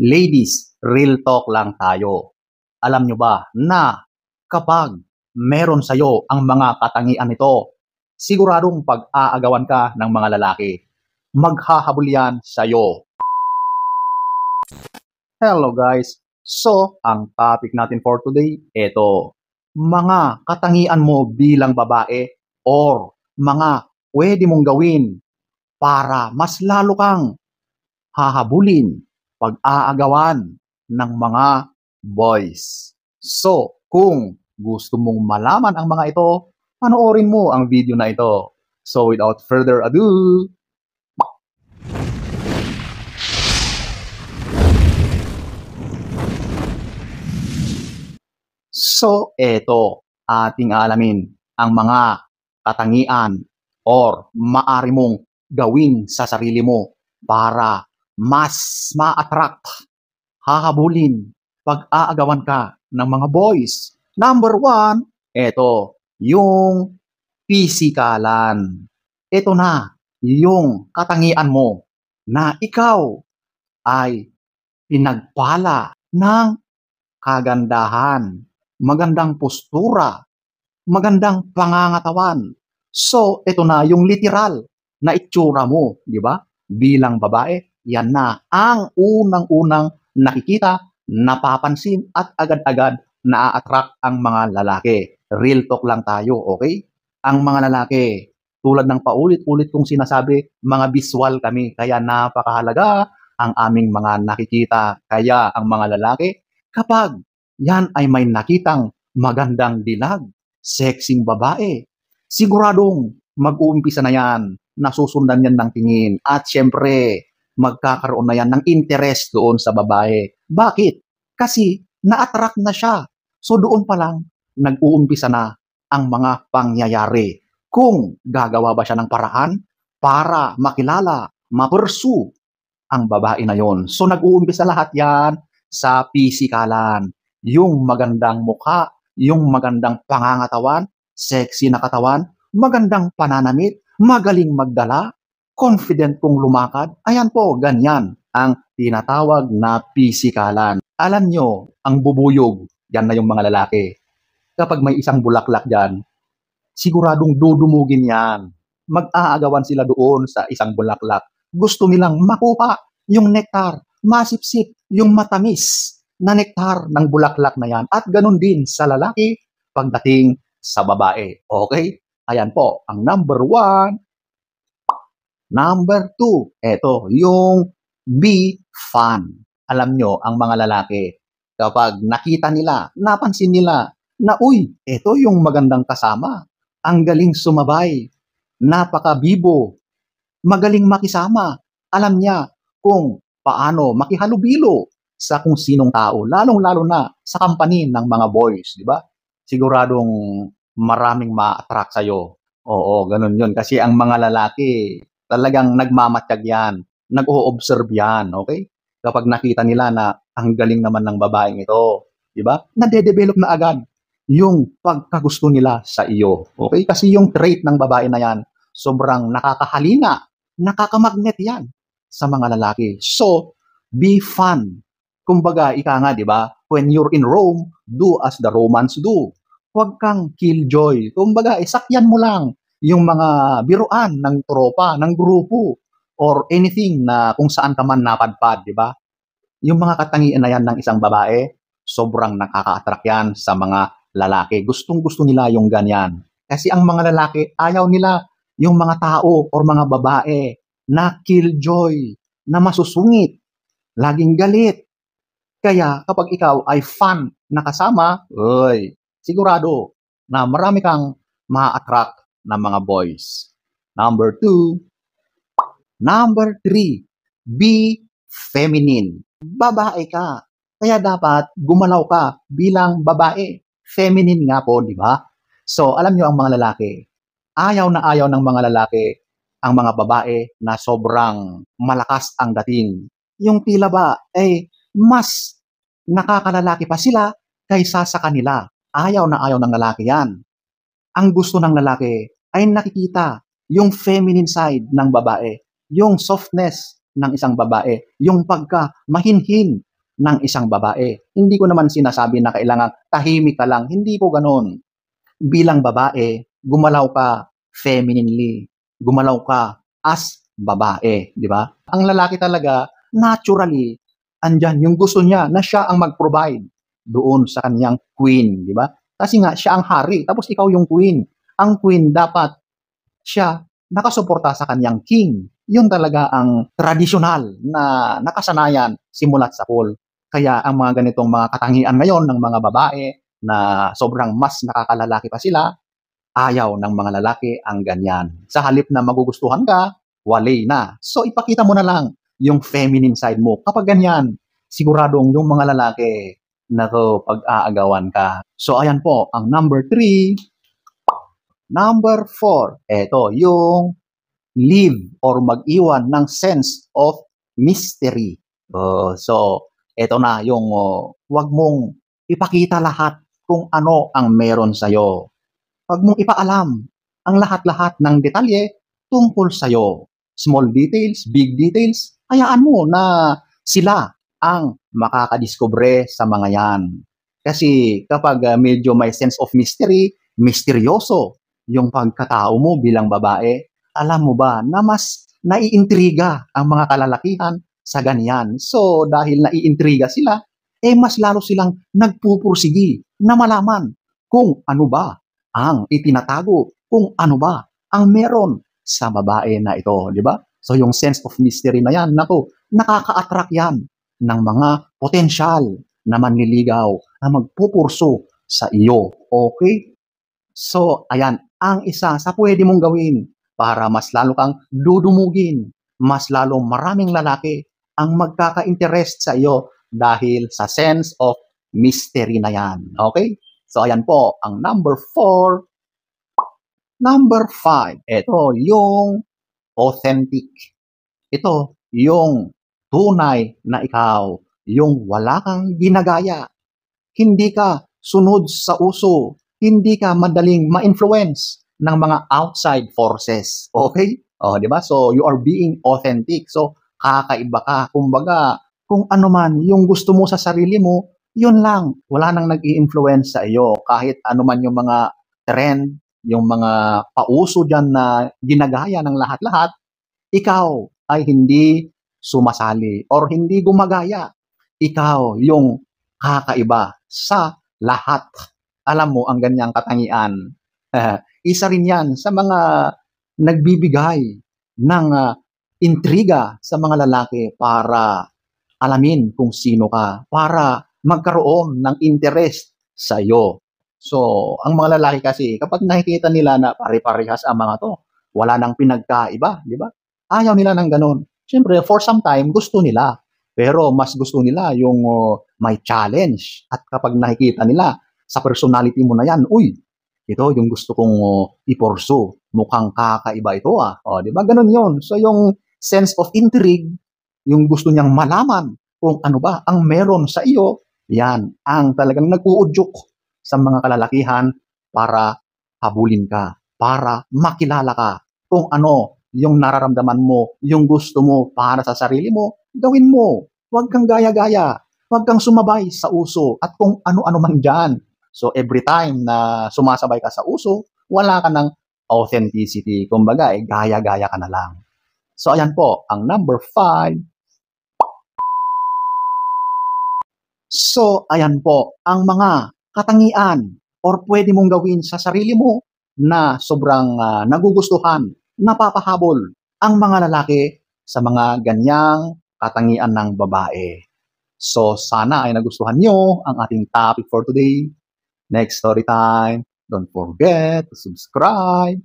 Ladies, real talk lang tayo. Alam nyo ba na kapag meron sa'yo ang mga katangian nito, siguradong pag-aagawan ka ng mga lalaki. Maghahabol yan sa'yo. Hello guys! So, ang topic natin for today, ito. Mga katangian mo bilang babae or mga pwede mong gawin para mas lalo kang hahabulin, pag-aagawan ng mga boys. So, kung gusto mong malaman ang mga ito, panoorin mo ang video na ito. So, without further ado, so eto, ating alamin ang mga katangian or maari mong gawin sa sarili mo para mas ma-attract, hahabulin, pag-aagawan ka ng mga boys. Number 1, eto, yung pisikalan. Ito na, yung katangian mo na ikaw ay pinagpala ng kagandahan, magandang postura, magandang pangangatawan. So, ito na yung literal na itsura mo, di ba? Bilang babae, yan na ang unang-unang nakikita, napapansin at agad-agad na-attract ang mga lalaki. Real talk lang tayo, okay? Ang mga lalaki, tulad ng paulit-ulit kong sinasabi, mga visual kami, kaya napakahalaga ang aming mga nakikita. Kaya ang mga lalaki, kapag yan ay may nakitang magandang dilag, sexing babae, siguradong mag-uumpisa na yan, nasusundan yan ng tingin, at syempre, magkakaroon na yan ng interest doon sa babae. Bakit? Kasi na-attract na siya. So doon pa lang, nag-uumpisa na ang mga pangyayari. Kung gagawa ba siya ng paraan para makilala, ma-pursue ang babae na yon. So nag-uumpisa lahat yan sa pisikalan. Yung magandang mukha, yung magandang pangangatawan, sexy na katawan, magandang pananamit, magaling magdala, confident kung lumakad. Ayan po, ganyan ang tinatawag na pisikalan. Alam nyo, ang bubuyog, yan na yung mga lalaki. Kapag may isang bulaklak dyan, siguradong dudumugin yan. Mag-aagawan sila doon sa isang bulaklak. Gusto nilang makuha yung nektar, masipsip, yung matamis na nektar ng bulaklak na yan. At ganun din sa lalaki pagdating sa babae. Okay? Ayan po, ang number 1. Number 2, eto, yung be fun. Alam nyo, ang mga lalaki, kapag nakita nila, napansin nila, na uy, eto yung magandang kasama. Ang galing sumabay, napakabibo, magaling makisama. Alam niya kung paano makihalubilo sa kung sinong tao, lalong-lalo na sa company ng mga boys, di ba? Siguradong maraming ma-attract sa'yo. Oo, ganun yun. Kasi ang mga lalaki, talagang nagmamatyag yan, nag-o-observe yan, okay? Kapag nakita nila na ang galing naman ng babaeng ito, di ba? Nade-develop na agad yung pagkagusto nila sa iyo. Okay? Kasi yung trait ng babae na yan, sobrang nakakahalina, nakakamagnet yan sa mga lalaki. So, be fun. Kumbaga, ika nga, di ba? When you're in Rome, do as the Romans do. Huwag kang killjoy. Kumbaga, sakyan mo lang yung mga biruan ng tropa, ng grupo, or anything na kung saan ka man napadpad, di ba? Yung mga katangian na yan ng isang babae, sobrang nakaka-attract yan sa mga lalaki. Gustong-gusto nila yung ganyan. Kasi ang mga lalaki, ayaw nila yung mga tao or mga babae na killjoy, na masusungit, laging galit. Kaya kapag ikaw ay fun na kasama, oy, sigurado na marami kang ma-attract ng mga boys. Number 2. Number 3, be feminine. Babae ka. Kaya dapat gumalaw ka bilang babae. Feminine nga po, di ba? So, alam nyo ang mga lalaki, ayaw na ayaw ng mga lalaki ang mga babae na sobrang malakas ang dating. Yung tila ba, mas nakakalalaki pa sila kaysa sa kanila. Ayaw na ayaw ng lalaki yan. Ang gusto ng lalaki ay nakikita yung feminine side ng babae, yung softness ng isang babae, yung pagka mahinhin, ng isang babae. Hindi ko naman sinasabi na kailangan tahimik ka lang. Hindi po ganun. Bilang babae, gumalaw ka femininely. Gumalaw ka as babae, di ba? Ang lalaki talaga, naturally, andyan yung gusto niya na siya ang mag-provide doon sa kanyang queen, di ba? Kasi nga, siya ang hari, tapos ikaw yung queen. Ang queen dapat siya nakasuporta sa kanyang king. Yun talaga ang tradisyonal na nakasanayan simula't sapol. Kaya ang mga ganitong mga katangian ngayon ng mga babae na sobrang mas nakakalalaki pa sila, ayaw ng mga lalaki ang ganyan. Sa halip na magugustuhan ka, wali na. So ipakita mo na lang yung feminine side mo. Kapag ganyan, siguradong yung mga lalaki na to pag-aagawan ka. So ayan po, ang number 3. Number 4, eto yung live or mag-iwan ng sense of mystery. So, eto na yung wag mong ipakita lahat kung ano ang meron sa'yo. Wag mong ipaalam ang lahat-lahat ng detalye tungkol sa'yo. Small details, big details, hayaan mo na sila ang makakadiskubre sa mga yan. Kasi kapag medyo may sense of mystery, misteryoso yung pagkatao mo bilang babae, alam mo ba na mas naiintriga ang mga kalalakihan sa ganyan. So dahil naiintriga sila, mas lalo silang nagpupursigi na malaman kung ano ba ang itinatago, kung ano ba ang meron sa babae na ito, di ba? So yung sense of mystery na yan, naku, nakaka-attract yan ng mga potensyal na manliligaw na magpupurso sa iyo. Okay? So, ayan, ang isa sa pwede mong gawin para mas lalo kang dudumugin, mas lalong maraming lalaki ang magkaka-interest sa iyo dahil sa sense of mystery na yan. Okay? So, ayan po, ang number 4. Number 5, ito yung authentic. Ito yung tunay na ikaw, yung wala kang ginagaya. Hindi ka sunod sa uso, hindi ka madaling ma-influence ng mga outside forces. Okay? Oh, di ba? So, you are being authentic. So, kakaiba ka. Kumbaga, kung ano man yung gusto mo sa sarili mo, yun lang. Wala nang nag-i-influence sa iyo. Kahit ano man yung mga trend, yung mga pauso dyan na ginagaya ng lahat-lahat, ikaw ay hindi sumasali or hindi gumagaya. Ikaw yung kakaiba sa lahat. Alam mo, ang ganyang katangian, isa rin yan sa mga nagbibigay ng intriga sa mga lalaki para alamin kung sino ka, para magkaroon ng interest sa iyo. So, ang mga lalaki kasi, kapag nakikita nila na pare-parehas ang mga to, wala nang pinagkaiba, di ba? Ayaw nila ng ganun. Siyempre, for some time, gusto nila. Pero mas gusto nila yung may challenge. At kapag nakikita nila sa personality mo na yan, uy, ito yung gusto kong iporso. Mukhang kakaiba ito O, di ba? Ganun yun. So yung sense of intrigue, yung gusto niyang malaman kung ano ba ang meron sa iyo, yan ang talagang nag-uudyok sa mga kalalakihan para habulin ka, para makilala ka kung ano yung nararamdaman mo, yung gusto mo para sa sarili mo, gawin mo. Huwag kang gaya-gaya. Huwag kang sumabay sa uso at kung ano-ano man dyan. So every time na sumasabay ka sa uso, wala ka ng authenticity. Kumbaga, gaya-gaya ka na lang. So ayan po, ang number 5. So ayan po, ang mga katangian or pwede mong gawin sa sarili mo na sobrang nagugustuhan, napapahabol ang mga lalaki sa mga ganyang katangian ng babae. So sana ay nagustuhan nyo ang ating topic for today. Next story time, don't forget to subscribe,